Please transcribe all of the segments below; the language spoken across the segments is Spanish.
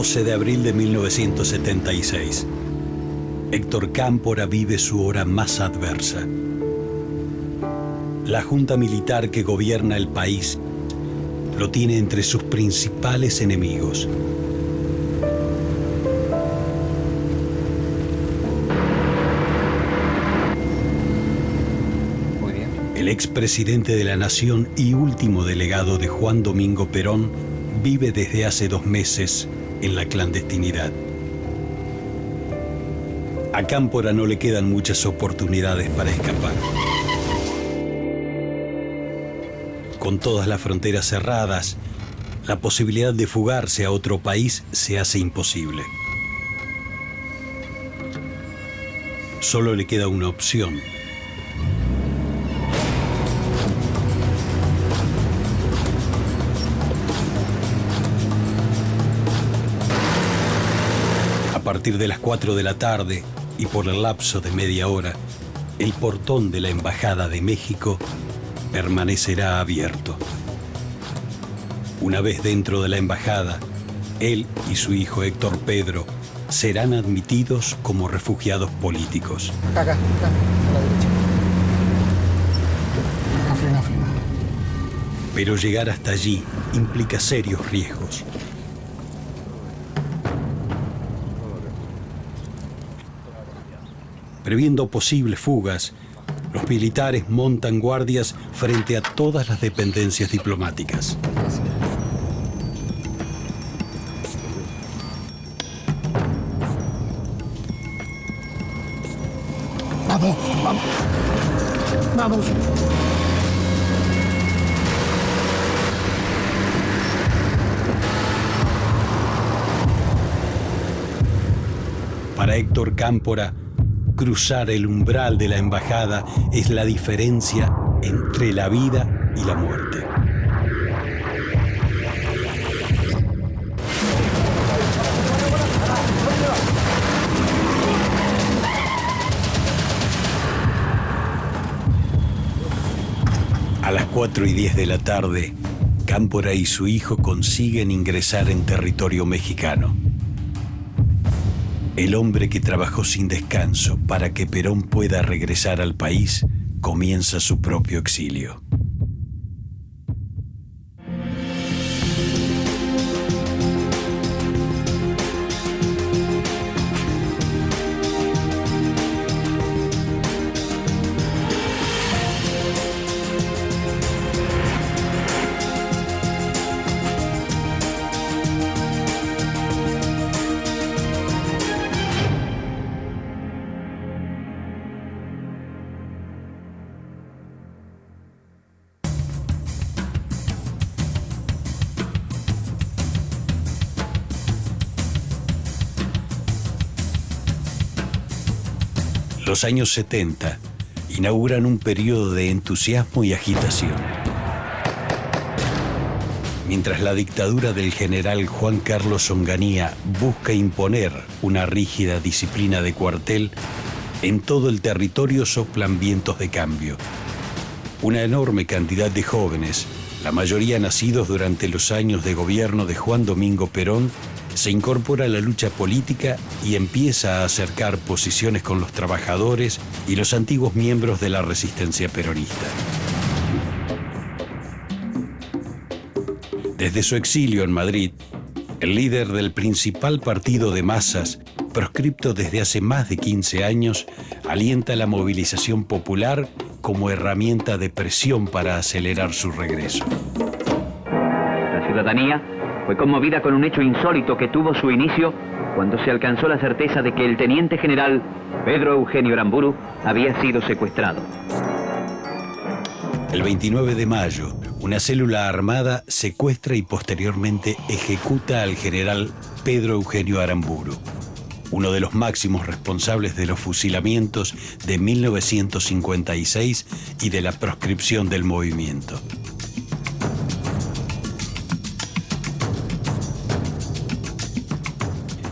14 de abril de 1976. Héctor Cámpora vive su hora más adversa. La junta militar que gobierna el país lo tiene entre sus principales enemigos. Muy bien. El expresidente de la Nación y último delegado de Juan Domingo Perón vive desde hace 2 meses en la clandestinidad. A Cámpora no le quedan muchas oportunidades para escapar. Con todas las fronteras cerradas, la posibilidad de fugarse a otro país se hace imposible. Solo le queda una opción. A partir de las 4 de la tarde y por el lapso de media hora, el portón de la Embajada de México permanecerá abierto. Una vez dentro de la embajada, él y su hijo Héctor Pedro serán admitidos como refugiados políticos. Acá, a la derecha. Frena. Pero llegar hasta allí implica serios riesgos. Previendo posibles fugas, los militares montan guardias frente a todas las dependencias diplomáticas. Vamos. Para Héctor Cámpora, cruzar el umbral de la embajada es la diferencia entre la vida y la muerte. A las 4:10 de la tarde, Cámpora y su hijo consiguen ingresar en territorio mexicano. El hombre que trabajó sin descanso para que Perón pueda regresar al país comienza su propio exilio. Los años 70 inauguran un periodo de entusiasmo y agitación. Mientras la dictadura del general Juan Carlos Onganía busca imponer una rígida disciplina de cuartel, en todo el territorio soplan vientos de cambio. Una enorme cantidad de jóvenes, la mayoría nacidos durante los años de gobierno de Juan Domingo Perón, se incorpora a la lucha política y empieza a acercar posiciones con los trabajadores y los antiguos miembros de la resistencia peronista. Desde su exilio en Madrid, el líder del principal partido de masas, proscripto desde hace más de 15 años, alienta la movilización popular como herramienta de presión para acelerar su regreso. La ciudadanía fue conmovida con un hecho insólito que tuvo su inicio cuando se alcanzó la certeza de que el teniente general Pedro Eugenio Aramburu había sido secuestrado. El 29 de mayo, una célula armada secuestra y posteriormente ejecuta al general Pedro Eugenio Aramburu, uno de los máximos responsables de los fusilamientos de 1956 y de la proscripción del movimiento.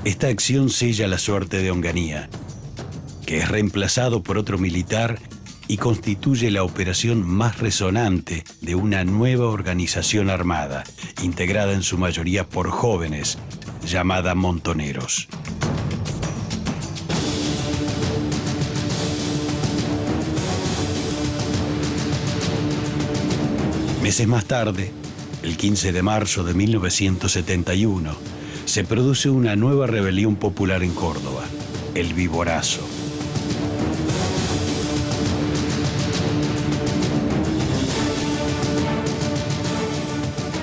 Esta acción sella la suerte de Onganía, que es reemplazado por otro militar y constituye la operación más resonante de una nueva organización armada, integrada en su mayoría por jóvenes, llamada Montoneros. Meses más tarde, el 15 de marzo de 1971, se produce una nueva rebelión popular en Córdoba, el Viborazo.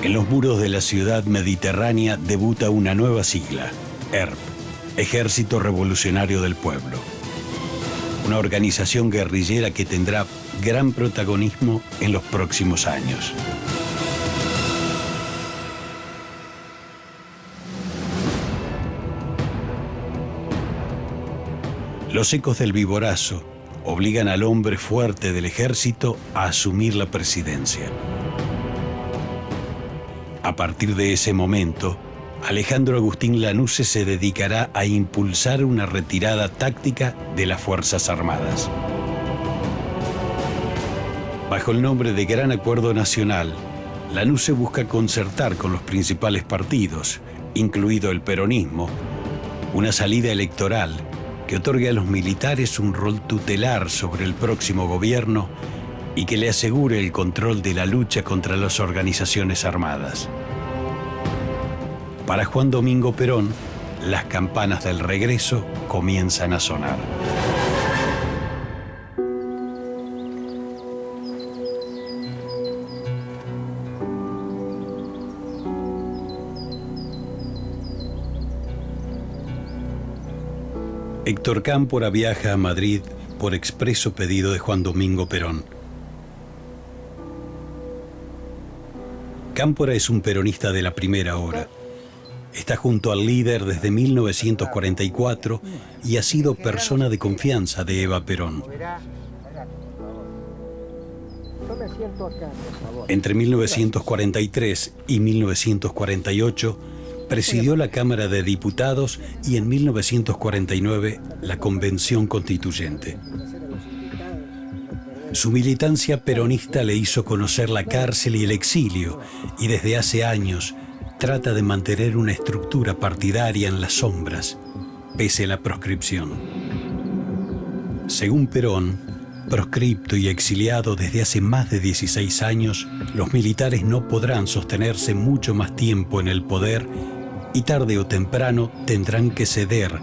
En los muros de la ciudad mediterránea debuta una nueva sigla, ERP, Ejército Revolucionario del Pueblo. Una organización guerrillera que tendrá gran protagonismo en los próximos años. Los ecos del Viborazo obligan al hombre fuerte del ejército a asumir la presidencia. A partir de ese momento, Alejandro Agustín Lanusse se dedicará a impulsar una retirada táctica de las Fuerzas Armadas. Bajo el nombre de Gran Acuerdo Nacional, Lanusse busca concertar con los principales partidos, incluido el peronismo, una salida electoral que otorgue a los militares un rol tutelar sobre el próximo gobierno y que le asegure el control de la lucha contra las organizaciones armadas. Para Juan Domingo Perón, las campanas del regreso comienzan a sonar. Héctor Cámpora viaja a Madrid por expreso pedido de Juan Domingo Perón. Cámpora es un peronista de la primera hora. Está junto al líder desde 1944 y ha sido persona de confianza de Eva Perón. Entre 1943 y 1948 presidió la Cámara de Diputados y en 1949 la Convención Constituyente. Su militancia peronista le hizo conocer la cárcel y el exilio y desde hace años trata de mantener una estructura partidaria en las sombras, pese a la proscripción. Según Perón, proscripto y exiliado desde hace más de 16 años, los militares no podrán sostenerse mucho más tiempo en el poder y tarde o temprano tendrán que ceder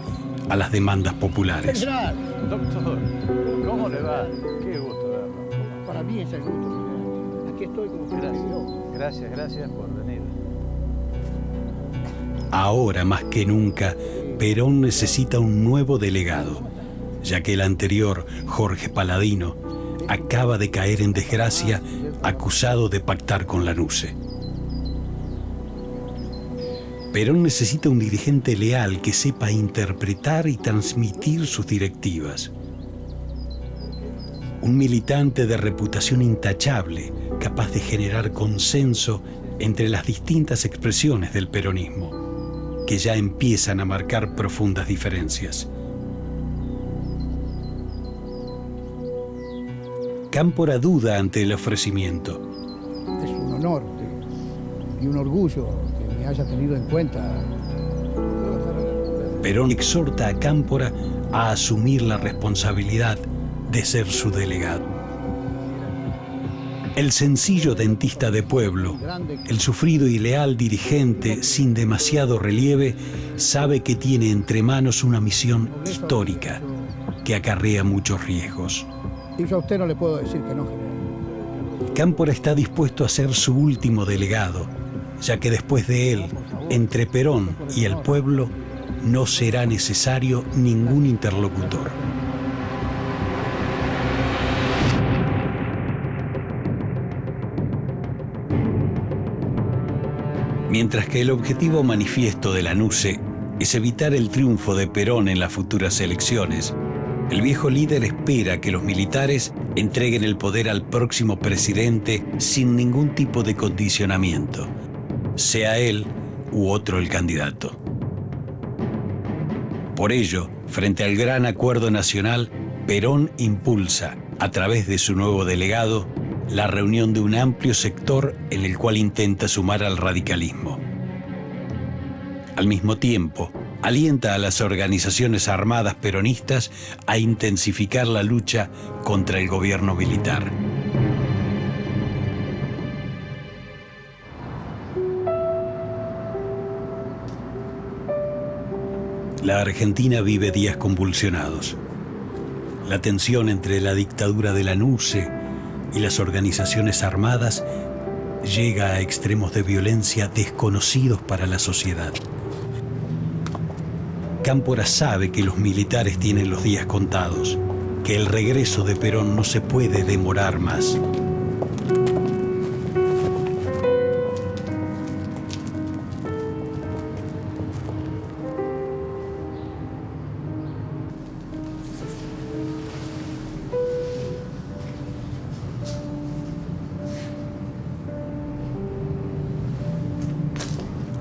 a las demandas populares. Doctor, ¿cómo le va? Qué gusto verlo. Para mí es el gusto. Aquí estoy como usted me pidió. Gracias por venir. Ahora más que nunca, Perón necesita un nuevo delegado, ya que el anterior, Jorge Paladino, acaba de caer en desgracia acusado de pactar con Lanusse. Perón necesita un dirigente leal que sepa interpretar y transmitir sus directivas. Un militante de reputación intachable, capaz de generar consenso entre las distintas expresiones del peronismo, que ya empiezan a marcar profundas diferencias. Cámpora duda ante el ofrecimiento. Es un honor y un orgullo que me haya tenido en cuenta. Perón exhorta a Cámpora a asumir la responsabilidad de ser su delegado. El sencillo dentista de pueblo, el sufrido y leal dirigente sin demasiado relieve, sabe que tiene entre manos una misión histórica que acarrea muchos riesgos. Y yo a usted no le puedo decir que no, general. Cámpora está dispuesto a ser su último delegado, ya que después de él, entre Perón y el pueblo, no será necesario ningún interlocutor. Mientras que el objetivo manifiesto de Lanusse es evitar el triunfo de Perón en las futuras elecciones, el viejo líder espera que los militares entreguen el poder al próximo presidente sin ningún tipo de condicionamiento, sea él u otro el candidato. Por ello, frente al Gran Acuerdo Nacional, Perón impulsa, a través de su nuevo delegado, la reunión de un amplio sector en el cual intenta sumar al radicalismo. Al mismo tiempo, alienta a las organizaciones armadas peronistas a intensificar la lucha contra el gobierno militar. La Argentina vive días convulsionados. La tensión entre la dictadura de la NUCE y las organizaciones armadas llega a extremos de violencia desconocidos para la sociedad. Cámpora sabe que los militares tienen los días contados, que el regreso de Perón no se puede demorar más.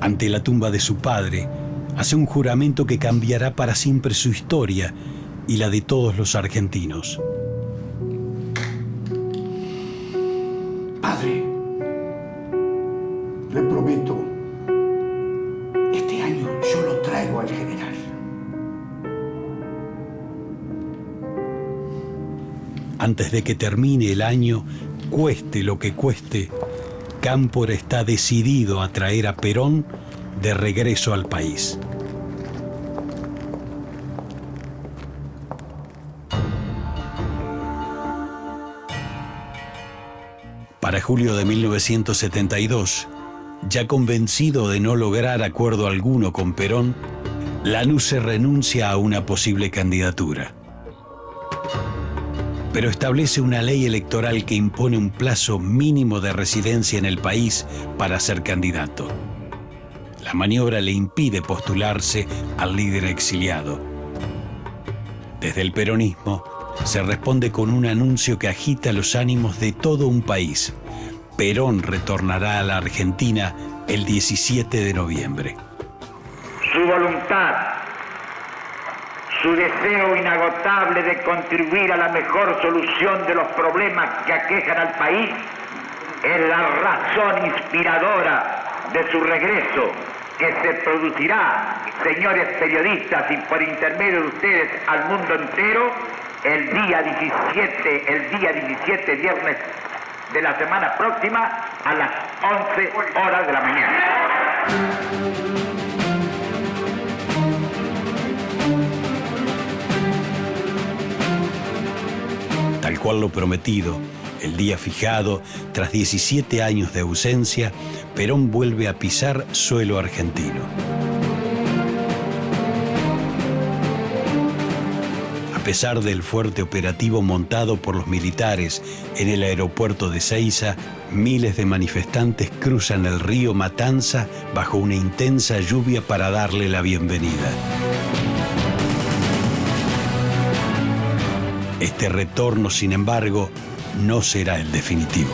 Ante la tumba de su padre, hace un juramento que cambiará para siempre su historia y la de todos los argentinos. Padre, le prometo, este año yo lo traigo al general. Antes de que termine el año, cueste lo que cueste, Cámpora está decidido a traer a Perón de regreso al país. Para julio de 1972, ya convencido de no lograr acuerdo alguno con Perón, la NUCE renuncia a una posible candidatura. Pero establece una ley electoral que impone un plazo mínimo de residencia en el país para ser candidato. La maniobra le impide postularse al líder exiliado. Desde el peronismo se responde con un anuncio que agita los ánimos de todo un país. Perón retornará a la Argentina el 17 de noviembre. Su voluntad, su deseo inagotable de contribuir a la mejor solución de los problemas que aquejan al país es la razón inspiradora de su regreso, que se producirá, señores periodistas, y por intermedio de ustedes al mundo entero, el día 17, viernes de la semana próxima, a las 11 horas de la mañana. Tal cual lo prometido, el día fijado, tras 17 años de ausencia, Perón vuelve a pisar suelo argentino. A pesar del fuerte operativo montado por los militares en el aeropuerto de Seiza, miles de manifestantes cruzan el río Matanza bajo una intensa lluvia para darle la bienvenida. Este retorno, sin embargo, no será el definitivo.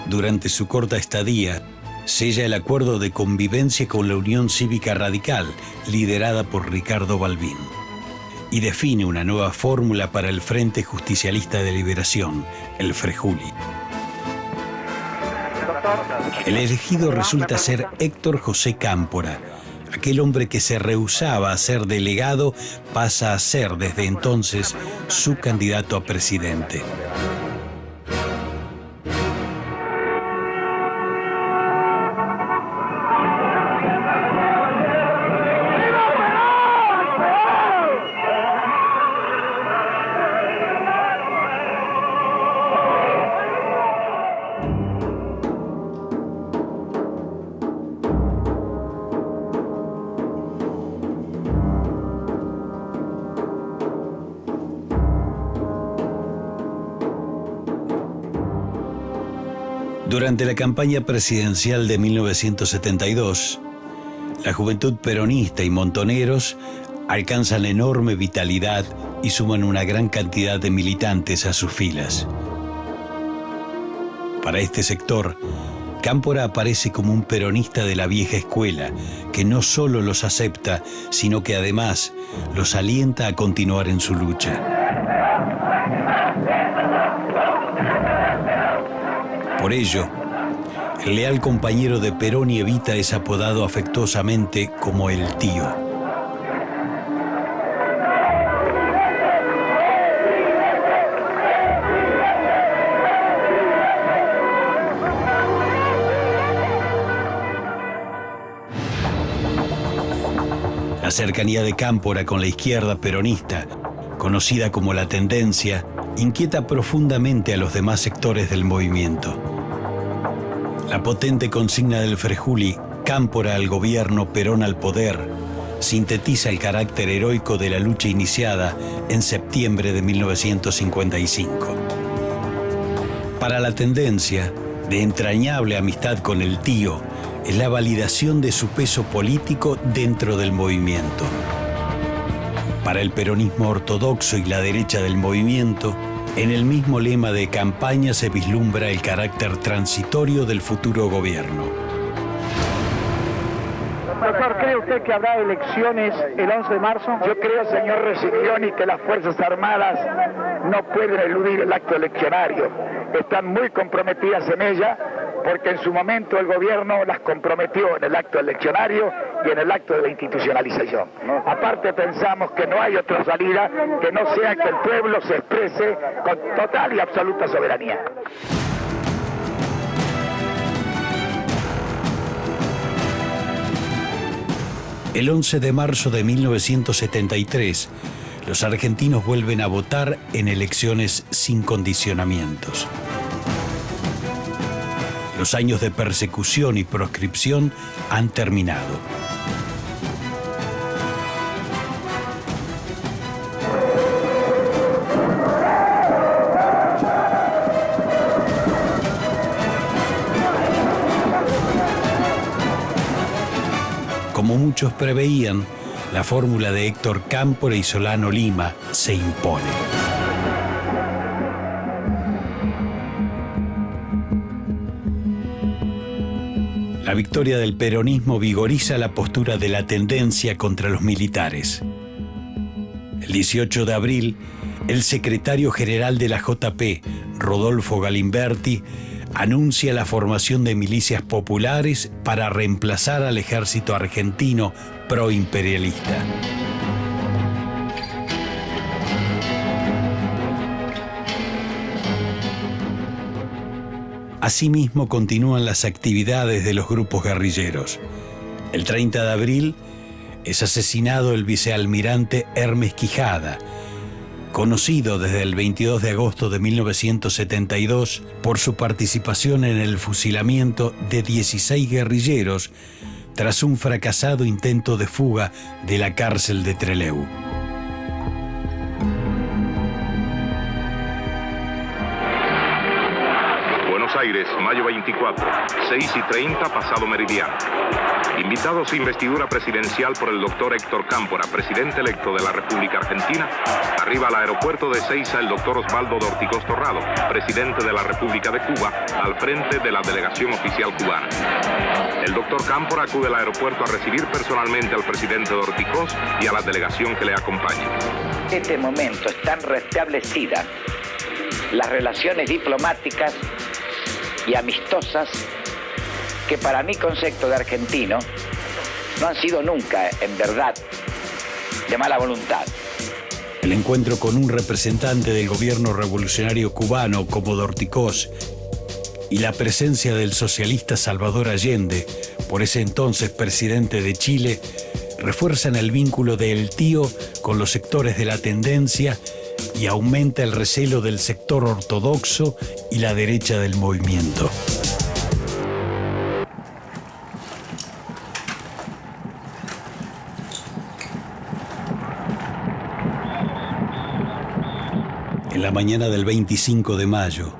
Durante su corta estadía, sella el acuerdo de convivencia con la Unión Cívica Radical, liderada por Ricardo Balbín, y define una nueva fórmula para el Frente Justicialista de Liberación, el Frejuli. El elegido resulta ser Héctor José Cámpora. Aquel hombre que se rehusaba a ser delegado pasa a ser desde entonces su candidato a presidente. Durante la campaña presidencial de 1972, la juventud peronista y montoneros alcanzan enorme vitalidad y suman una gran cantidad de militantes a sus filas. Para este sector, Cámpora aparece como un peronista de la vieja escuela, que no solo los acepta, sino que además los alienta a continuar en su lucha. Por ello, el leal compañero de Perón y Evita es apodado afectuosamente como el tío. La cercanía de Cámpora con la izquierda peronista, conocida como la Tendencia, inquieta profundamente a los demás sectores del movimiento. La potente consigna del Frejuli, Cámpora al gobierno, Perón al poder, sintetiza el carácter heroico de la lucha iniciada en septiembre de 1955. Para la Tendencia, de entrañable amistad con el tío, es la validación de su peso político dentro del movimiento. Para el peronismo ortodoxo y la derecha del movimiento, en el mismo lema de campaña se vislumbra el carácter transitorio del futuro gobierno. Doctor, ¿cree usted que habrá elecciones el 11 de marzo? Yo creo, señor Resiglioni, que las Fuerzas Armadas no pueden eludir el acto eleccionario. Están muy comprometidas en ella, porque en su momento el gobierno las comprometió en el acto eleccionario y en el acto de la institucionalización. Aparte, pensamos que no hay otra salida que no sea que el pueblo se exprese con total y absoluta soberanía. El 11 de marzo de 1973, los argentinos vuelven a votar en elecciones sin condicionamientos. Los años de persecución y proscripción han terminado. Como muchos preveían, la fórmula de Héctor Cámpora y Solano Lima se impone. La victoria del peronismo vigoriza la postura de la Tendencia contra los militares. El 18 de abril, el secretario general de la JP, Rodolfo Galimberti, anuncia la formación de milicias populares para reemplazar al ejército argentino proimperialista. Asimismo, continúan las actividades de los grupos guerrilleros. El 30 de abril es asesinado el vicealmirante Hermes Quijada, conocido desde el 22 de agosto de 1972 por su participación en el fusilamiento de 16 guerrilleros tras un fracasado intento de fuga de la cárcel de Trelew. Buenos Aires, mayo 24, 6:30 pasado meridiano. Invitados a investidura presidencial por el doctor Héctor Cámpora, presidente electo de la República Argentina, arriba al aeropuerto de Ezeiza el doctor Osvaldo de Ortigoz Torrado, presidente de la República de Cuba, al frente de la delegación oficial cubana. El doctor Cámpora acude al aeropuerto a recibir personalmente al presidente de Ortigoz y a la delegación que le acompaña. En este momento están restablecidas las relaciones diplomáticas y amistosas que para mi concepto de argentino no han sido nunca, en verdad, de mala voluntad. El encuentro con un representante del gobierno revolucionario cubano como Dorticós y la presencia del socialista Salvador Allende, por ese entonces presidente de Chile, refuerzan el vínculo del tío con los sectores de la Tendencia y aumenta el recelo del sector ortodoxo y la derecha del movimiento. En la mañana del 25 de mayo,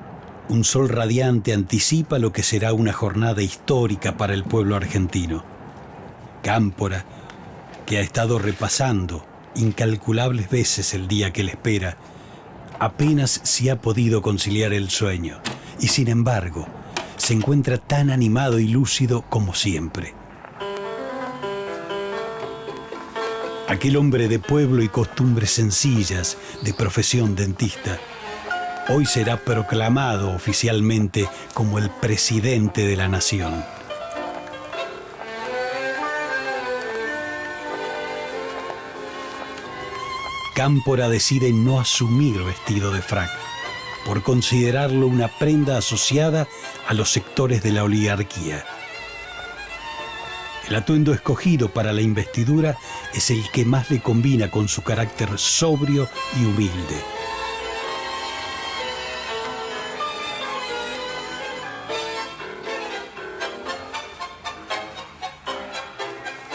un sol radiante anticipa lo que será una jornada histórica para el pueblo argentino. Cámpora, que ha estado repasando incalculables veces el día que le espera, apenas si ha podido conciliar el sueño y, sin embargo, se encuentra tan animado y lúcido como siempre. Aquel hombre de pueblo y costumbres sencillas, de profesión dentista, hoy será proclamado oficialmente como el presidente de la nación. Cámpora decide no asumir vestido de frac, por considerarlo una prenda asociada a los sectores de la oligarquía. El atuendo escogido para la investidura es el que más le combina con su carácter sobrio y humilde.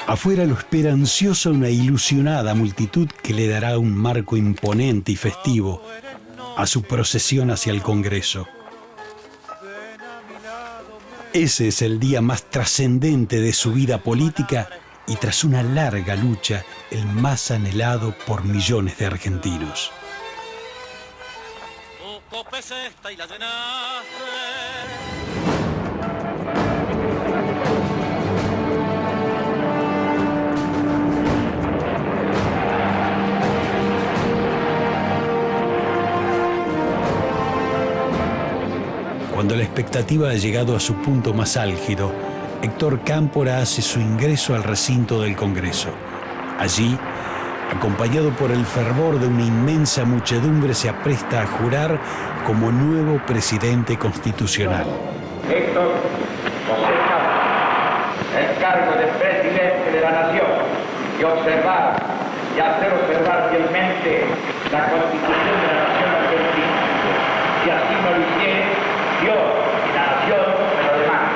Afuera lo espera ansiosa una ilusionada multitud que le dará un marco imponente y festivo a su procesión hacia el Congreso. Ese es el día más trascendente de su vida política y, tras una larga lucha, el más anhelado por millones de argentinos. Cuando la expectativa ha llegado a su punto más álgido, Héctor Cámpora hace su ingreso al recinto del Congreso. Allí, acompañado por el fervor de una inmensa muchedumbre, se apresta a jurar como nuevo presidente constitucional. Héctor José Cámpora, el cargo de presidente de la nación, y observar y hacer observar fielmente la Constitución de la nación argentina. Si así no lo hiciere, Dios y la nación me lo demandan.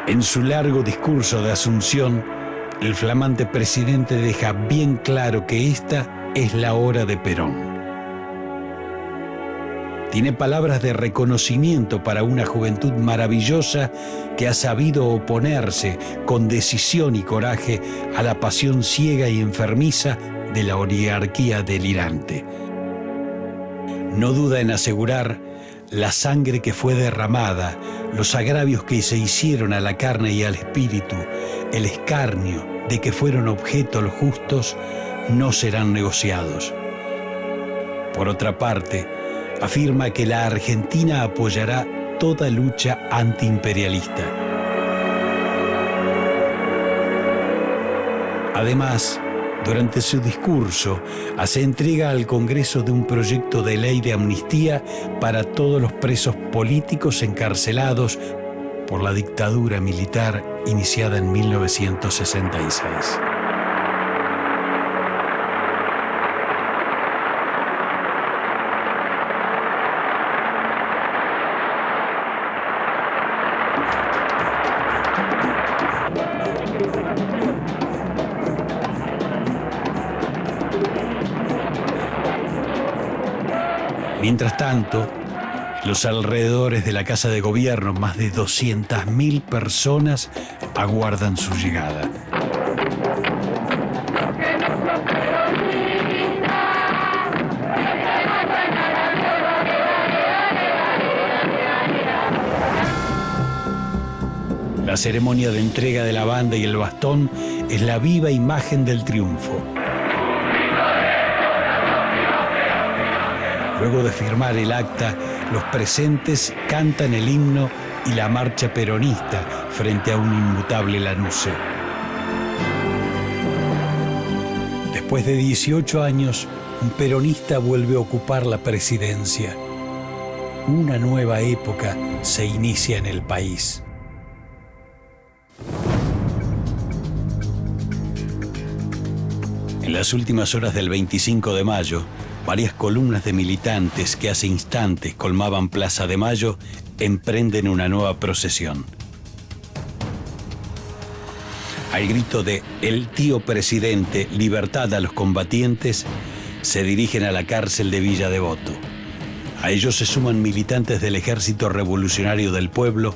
En su largo discurso de asunción, el flamante presidente deja bien claro que esta es la hora de Perón. Tiene palabras de reconocimiento para una juventud maravillosa que ha sabido oponerse con decisión y coraje a la pasión ciega y enfermiza de la oligarquía delirante. No duda en asegurar la sangre que fue derramada, los agravios que se hicieron a la carne y al espíritu, el escarnio de que fueron objeto los justos, no serán negociados. Por otra parte, afirma que la Argentina apoyará toda lucha antiimperialista. Además, durante su discurso, hace entrega al Congreso de un proyecto de ley de amnistía para todos los presos políticos encarcelados por la dictadura militar iniciada en 1966. Mientras tanto, en los alrededores de la Casa de Gobierno, más de 200.000 personas aguardan su llegada. La ceremonia de entrega de la banda y el bastón es la viva imagen del triunfo. Luego de firmar el acta, los presentes cantan el himno y la marcha peronista frente a un inmutable Lanuse. Después de 18 años, un peronista vuelve a ocupar la presidencia. Una nueva época se inicia en el país. En las últimas horas del 25 de mayo, varias columnas de militantes que hace instantes colmaban Plaza de Mayo emprenden una nueva procesión. Al grito de "El tío presidente, libertad a los combatientes", se dirigen a la cárcel de Villa Devoto. A ellos se suman militantes del Ejército Revolucionario del Pueblo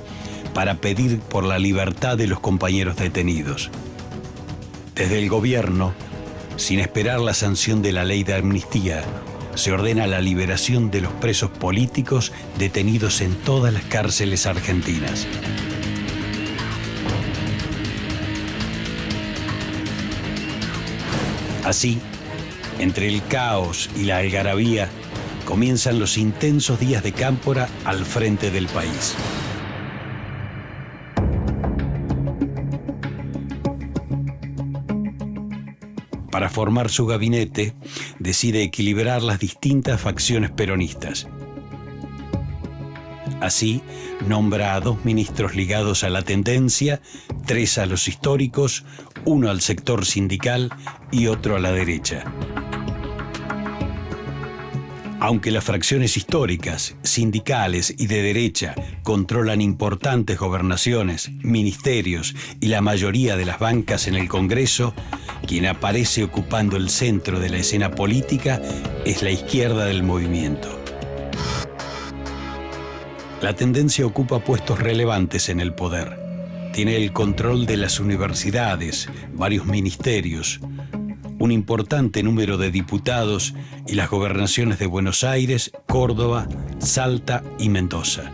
para pedir por la libertad de los compañeros detenidos. Desde el gobierno, sin esperar la sanción de la ley de amnistía, se ordena la liberación de los presos políticos detenidos en todas las cárceles argentinas. Así, entre el caos y la algarabía, comienzan los intensos días de Cámpora al frente del país. Para formar su gabinete, decide equilibrar las distintas facciones peronistas. Así, nombra a 2 ministros ligados a la tendencia, 3 a los históricos, 1 al sector sindical y otro a la derecha. Aunque las fracciones históricas, sindicales y de derecha controlan importantes gobernaciones, ministerios y la mayoría de las bancas en el Congreso, quien aparece ocupando el centro de la escena política es la izquierda del movimiento. La tendencia ocupa puestos relevantes en el poder. Tiene el control de las universidades, varios ministerios, un importante número de diputados y las gobernaciones de Buenos Aires, Córdoba, Salta y Mendoza.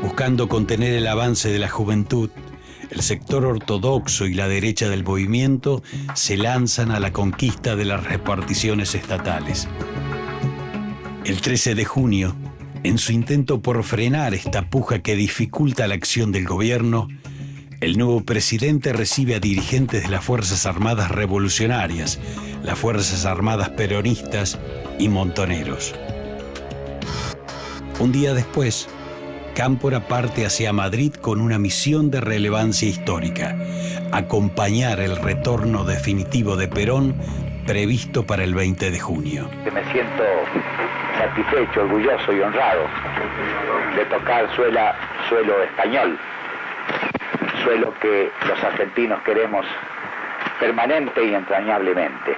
Buscando contener el avance de la juventud, el sector ortodoxo y la derecha del movimiento se lanzan a la conquista de las reparticiones estatales. El 13 de junio, en su intento por frenar esta puja que dificulta la acción del gobierno, el nuevo presidente recibe a dirigentes de las Fuerzas Armadas Revolucionarias, las Fuerzas Armadas Peronistas y montoneros. Un día después, Cámpora parte hacia Madrid con una misión de relevancia histórica: acompañar el retorno definitivo de Perón previsto para el 20 de junio. Me siento satisfecho, orgulloso y honrado de tocar suelo español, suelo que los argentinos queremos permanente y entrañablemente.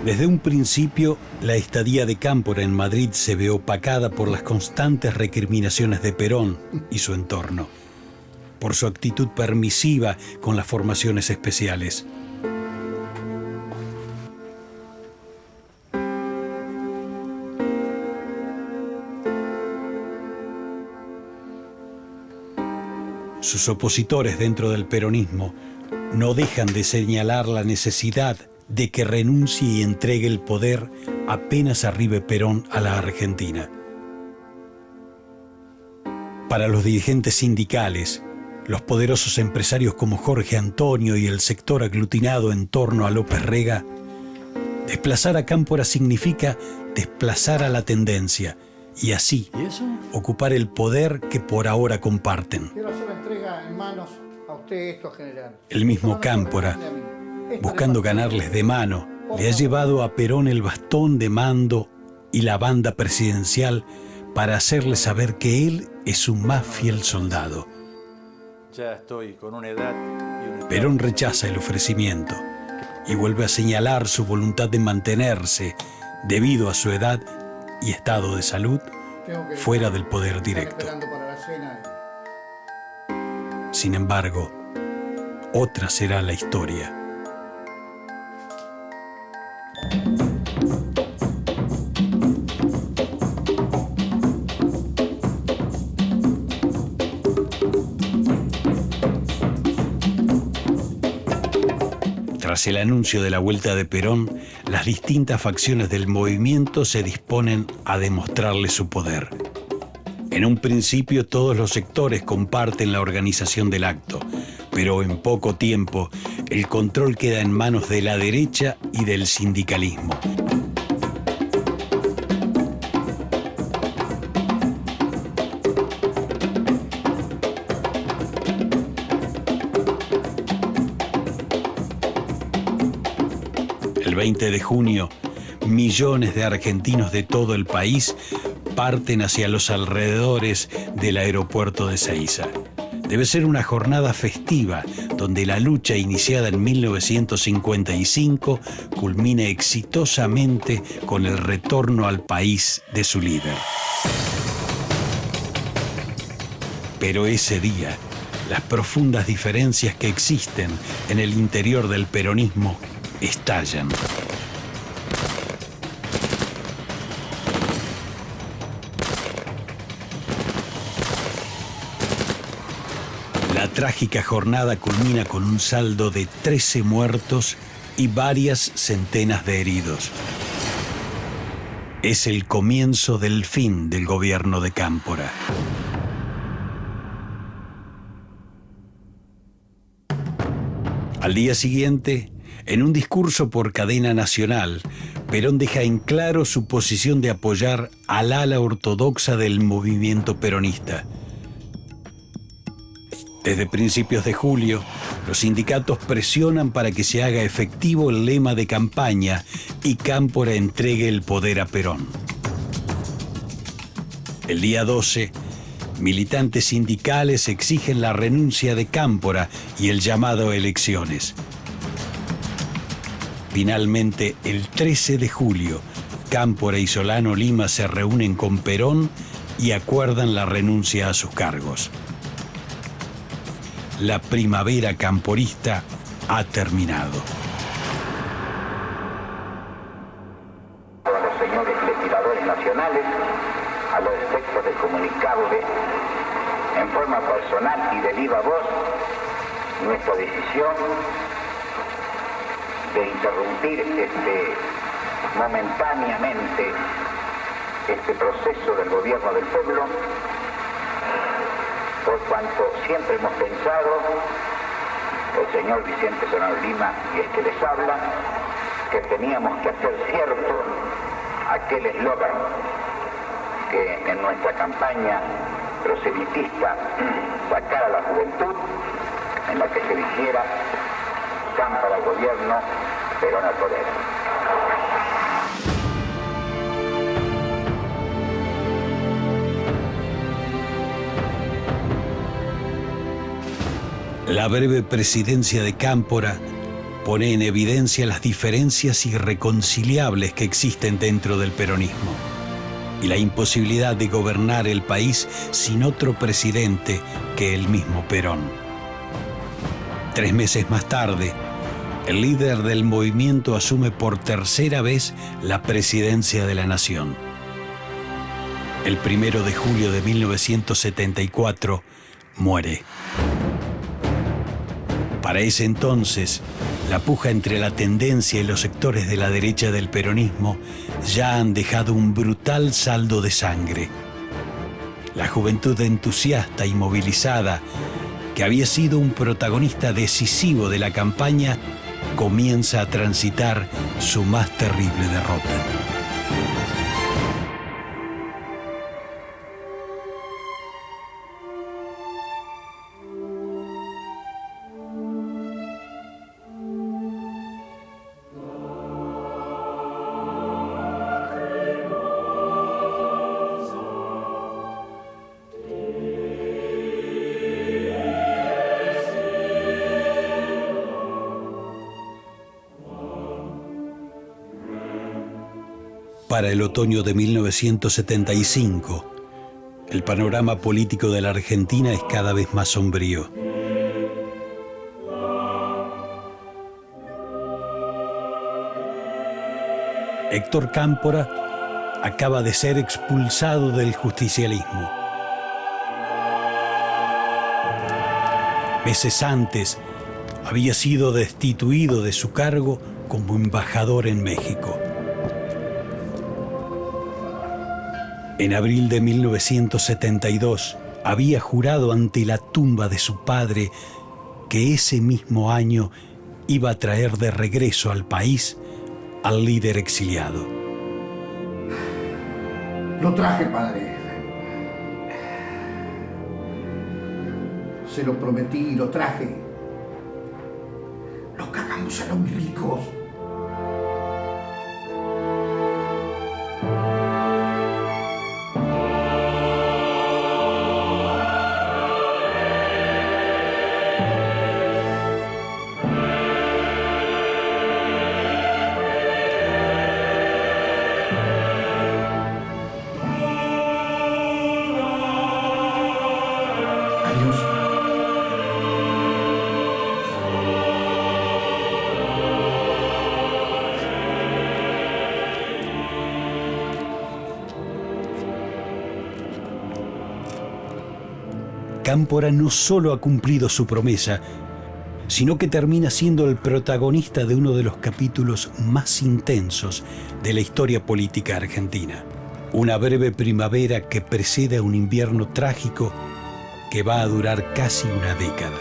Desde un principio, la estadía de Cámpora en Madrid se ve opacada por las constantes recriminaciones de Perón y su entorno, por su actitud permisiva con las formaciones especiales. Sus opositores dentro del peronismo no dejan de señalar la necesidad de que renuncie y entregue el poder apenas arribe Perón a la Argentina. Para los dirigentes sindicales, los poderosos empresarios como Jorge Antonio y el sector aglutinado en torno a López Rega, desplazar a Cámpora significa desplazar a la tendencia y así ocupar el poder que por ahora comparten. Quiero hacer la entrega en manos a usted esto, general. El mismo Cámpora, buscando ganarles de mano, le ha llevado a Perón el bastón de mando y la banda presidencial para hacerle saber que él es su más fiel soldado. Ya estoy con una edad y un... Perón rechaza el ofrecimiento y vuelve a señalar su voluntad de mantenerse, debido a su edad y estado de salud, fuera del poder directo. Sin embargo, otra será la historia. Tras el anuncio de la vuelta de Perón, las distintas facciones del movimiento se disponen a demostrarle su poder. En un principio todos los sectores comparten la organización del acto, pero en poco tiempo el control queda en manos de la derecha y del sindicalismo. 20 de junio, millones de argentinos de todo el país parten hacia los alrededores del aeropuerto de Ezeiza. Debe ser una jornada festiva donde la lucha iniciada en 1955 culmine exitosamente con el retorno al país de su líder. Pero ese día, las profundas diferencias que existen en el interior del peronismo estallan. La trágica jornada culmina con un saldo de 13 muertos y varias centenas de heridos. Es el comienzo del fin del gobierno de Cámpora. Al día siguiente, en un discurso por cadena nacional, Perón deja en claro su posición de apoyar al ala ortodoxa del movimiento peronista. Desde principios de julio, los sindicatos presionan para que se haga efectivo el lema de campaña y Cámpora entregue el poder a Perón. El día 12, militantes sindicales exigen la renuncia de Cámpora y el llamado a elecciones. Finalmente, el 13 de julio, Cámpora y Solano Lima se reúnen con Perón y acuerdan la renuncia a sus cargos. La primavera camporista ha terminado. A los señores legisladores nacionales, a los efectos de comunicarles en forma personal y de viva voz nuestra decisión de interrumpir momentáneamente este proceso del gobierno del pueblo, por cuanto siempre hemos pensado, el señor Vicente Solano Lima y el que les habla, que teníamos que hacer cierto aquel eslogan que en nuestra campaña proselitista sacara a la juventud, en la que se dijera Cámpora al gobierno, Perón al poder. La breve presidencia de Cámpora pone en evidencia las diferencias irreconciliables que existen dentro del peronismo y la imposibilidad de gobernar el país sin otro presidente que el mismo Perón. 3 meses más tarde, el líder del movimiento asume por tercera vez la presidencia de la nación. El 1 de julio de 1974 muere. Para ese entonces, la puja entre la tendencia y los sectores de la derecha del peronismo ya han dejado un brutal saldo de sangre. La juventud entusiasta y movilizada, que había sido un protagonista decisivo de la campaña, comienza a transitar su más terrible derrota. Para el otoño de 1975, el panorama político de la Argentina es cada vez más sombrío. Héctor Cámpora acaba de ser expulsado del justicialismo. Meses antes, había sido destituido de su cargo como embajador en México. En abril de 1972, había jurado ante la tumba de su padre que ese mismo año iba a traer de regreso al país al líder exiliado. Lo traje, padre. Se lo prometí, lo traje. Lo cagamos a los milicos. Cámpora no solo ha cumplido su promesa, sino que termina siendo el protagonista de uno de los capítulos más intensos de la historia política argentina. Una breve primavera que precede a un invierno trágico que va a durar casi una década.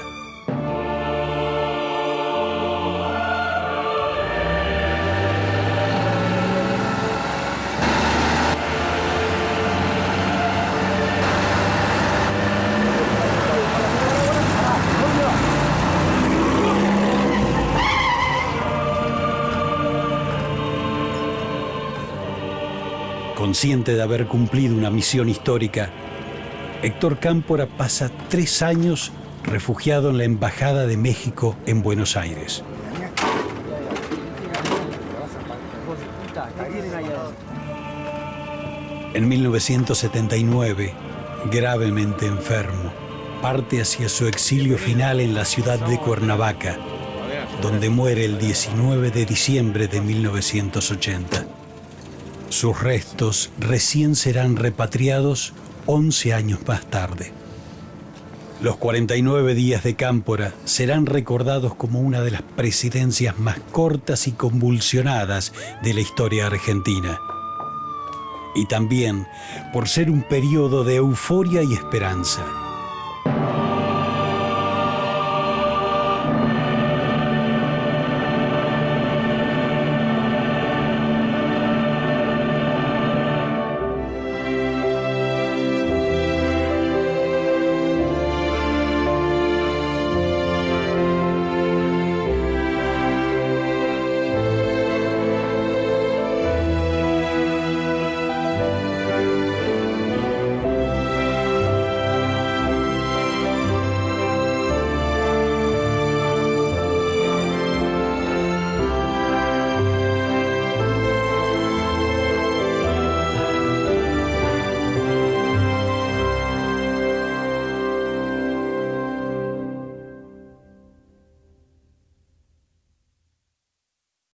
Consciente de haber cumplido una misión histórica, Héctor Cámpora pasa 3 años refugiado en la Embajada de México en Buenos Aires. En 1979, gravemente enfermo, parte hacia su exilio final en la ciudad de Cuernavaca, donde muere el 19 de diciembre de 1980. Sus restos recién serán repatriados 11 años más tarde. Los 49 días de Cámpora serán recordados como una de las presidencias más cortas y convulsionadas de la historia argentina. Y también por ser un periodo de euforia y esperanza.